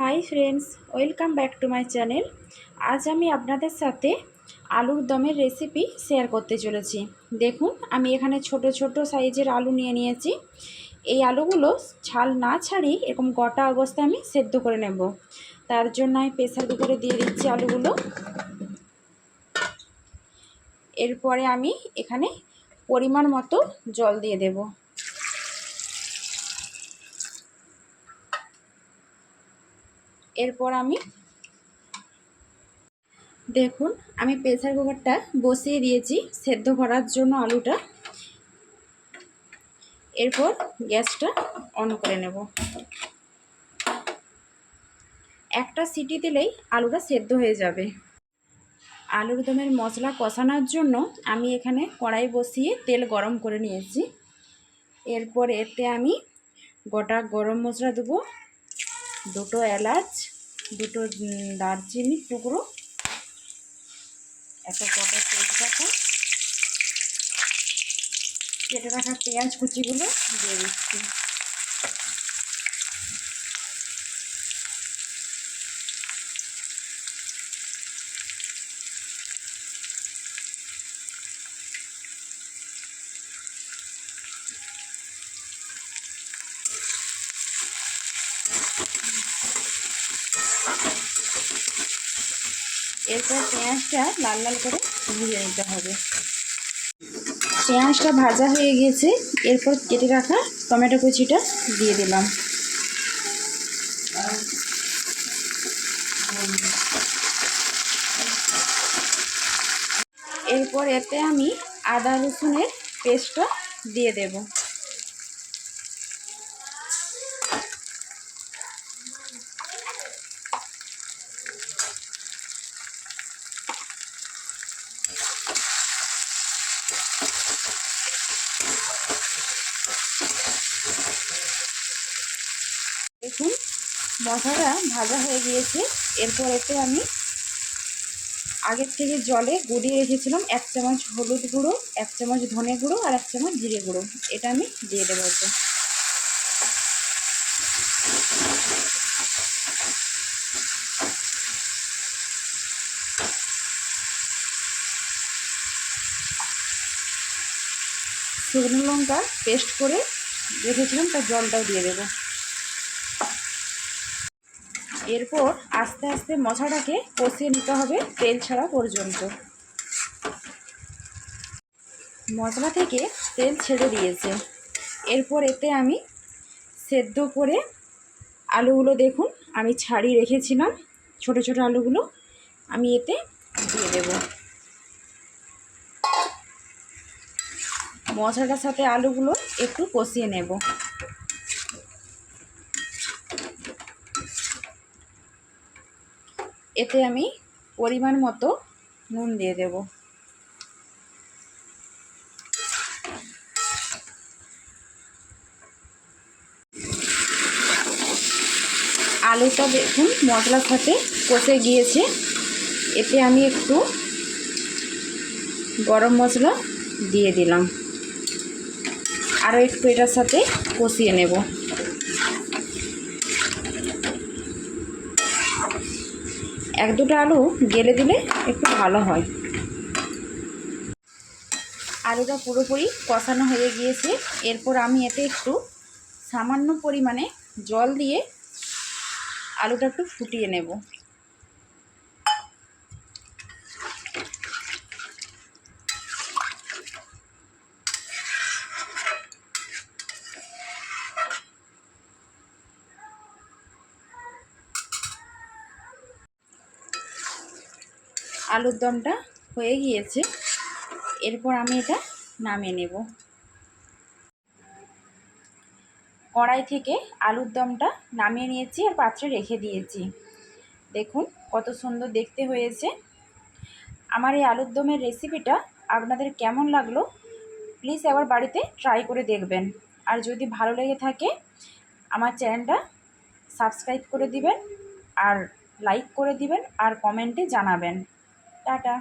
Hi friends, welcome back to my channel. আজ আমি আপনাদের সাথে আলুর দমের রেসিপি শেয়ার করতে চলেছি। দেখুন, আমি এখানে ছোট ছোট সাইজের আলু নিয়ে নিয়েছি। এই আলুগুলো ছাল না ছাড়িয়ে এরকম গোটা অবস্থায় আমি সেদ্ধ করে নেব। তার জন্য আমি প্রেসার কুকারে দিয়ে দিচ্ছি আলুগুলো। এরপরে আমি এখানে পরিমাণ মতো জল দিয়ে দেব। এরপর দেখুন, আমি প্রেসার কুকারটা বসিয়ে দিয়েছি সেদ্ধ করার জন্য আলুটা। এরপর গ্যাসটা অন করে নেব। একটা সিটি দিলেই আলুটা সেদ্ধ হয়ে যাবে। আলুর দমের মশলা কষানোর জন্য আমি এখানে কড়াই বসিয়ে তেল গরম করে নিয়েছি। এরপর এতে আমি গোটা গরম মশলা দেবো, দুটো এলাচ, দুটো দারচিনি টুকরো, একটা গোটা তেজপাতা, কেটে রাখা পেঁয়াজ কুচিগুলো দিয়ে দিচ্ছি। এরপর পেঁয়াজটা লাল লাল করে ভেজে নিতে হবে। পেঁয়াজটা ভাজা হয়ে গিয়েছে। এরপর কেটে রাখা টমেটো কুচিটা দিয়ে দিলাম। এরপর এতে আমি আদা রসুনের পেস্টটা দিয়ে দেব। দেখুন, মশলাটা ভাজা হয়ে গিয়েছে। এরপর এতে আমি আগের থেকে জলে গুলিয়ে রেখেছিলাম 1 চামচ হলুদ গুঁড়ো, 1 চামচ ধনে গুঁড়ো আর 1 চামচ জিরে গুঁড়ো। এটা আমি দিয়ে দেবো এতে। শুকনো লঙ্কা পেস্ট করে রেখেছিলাম, তার জলটাও দিয়ে দেবো। এরপর আস্তে আস্তে মশলাটাকে কষিয়ে নিতে হবে তেল ছাড়া পর্যন্ত। মশলা থেকে তেল ছেড়ে দিয়েছে। এরপর এতে আমি সেদ্ধ করে আলুগুলো, দেখুন আমি ছাড়িয়ে রেখেছিলাম ছোট ছোট আলুগুলো, আমি এতে দিয়ে দেব। মশলাটার সাথে আলুগুলো একটু কষিয়ে নেব। এতে আমি পরিমাণ মতো নুন দিয়ে দেব। আলুটা দেখুন মশলার সাথে কষে গিয়েছে। এতে আমি একটু গরম মশলা দিয়ে দিলাম। আরও একটু এটার সাথে কষিয়ে নেব। এক দুটো আলু গেলে দিলে একটু ভালো হয়। আলুটা পুরোপুরি কষানো হয়ে গিয়েছে। এরপর আমি এতে একটু সামান্য পরিমাণে জল দিয়ে আলুটা একটু ফুটিয়ে নেব। আলুর দমটা হয়ে গিয়েছে। এরপর আমি এটা নামিয়ে নেব। কড়াই থেকে আলুর দমটা নামিয়ে নিয়েছি আর পাত্রে রেখে দিয়েছি। দেখুন কত সুন্দর দেখতে হয়েছে। আমার এই আলুর দমের রেসিপিটা আপনাদের কেমন লাগলো প্লিজ একবার বাড়িতে ট্রাই করে দেখবেন। আর যদি ভালো লেগে থাকে আমার চ্যানেলটা সাবস্ক্রাইব করে দিবেন, আর লাইক করে দিবেন, আর কমেন্টে জানাবেন। টাটা।